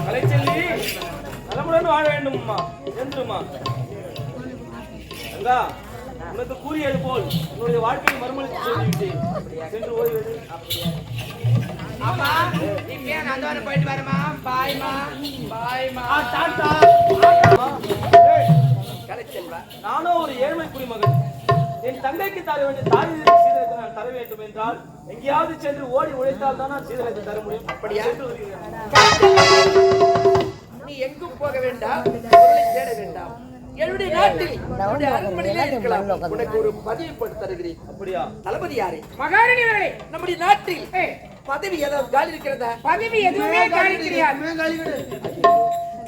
கலைச்செல்வி நலமுடன் வாழ வேண்டும் அம்மா. என்றுமா அங்கா உனக்கு கூறியது போல் உன்னுடைய வாழ்க்கையை மறுமலர்ச்சி சொல்லிவிட்டேன். சென்று ஓய்வது. ஆமா நீங்க நான் வந்து போயிட்டு வரமா. பாய்மா பாய்மா. டாடா. கலைச்செல்வா, நானும் ஒரு ஏழ்மை குடிமகன். என் தங்கைக்கு தர வேண்டிய தாய் சீதனத்தை நான் தர வேண்டும் என்றால் எங்கேயாவது சென்று ஓடி உழைத்தால் தான் நான் சீதனத்தை தர முடியும். அப்படியா? நீ எங்கும் போக வேண்டாம், பொருளை தேட வேண்டாம். என்னுடைய நாட்டில் அரண்மனையிலே இருக்கலாம். உனக்கு ஒரு பதவி போட்டு தருகிறேன். அப்படியா? தளபதி யாரு? மகாராணி அவர்களே, நம்முடைய நாட்டில் பதவி ஏதாவது காலி இருக்கிறதா? பதவி எதுவுமே காலி கிடையாது.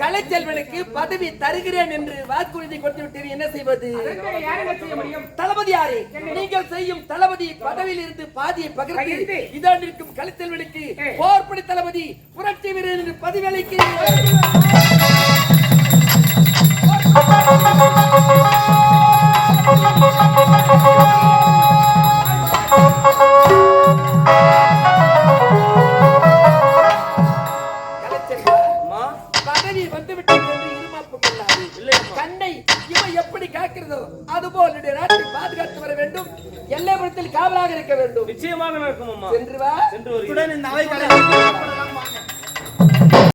கலைச்செல்வனுக்கு பதவி தருகிறேன் என்று வாக்குறுதி கொடுத்து விட்டீர்கள். என்ன செய்வது? யாருங்க செய்ய முடியும்? தளபதி யாரு? நீங்கள் செய்யும் தளபதி பதவியில் இருந்து பாதியை பகிர்ந்து இதான் இருக்கும் கலைச்செல்வனுக்கு போர்படை தளபதி புரட்சி வீரர் என்று பதவி அளிக்கிறேன். பதவி வந்துவிட்டது என்று இருமாப்பு கொள்ளாது. கண்ணை இவன் எப்படி காக்கிறதோ அதுபோல் நாட்டை பாதுகாத்து வர வேண்டும். எல்லைப்புறத்தில் காவலாக இருக்க வேண்டும். நிச்சயமாக நடக்கும் அம்மா. சென்று வா. சென்று வருகிறேன்.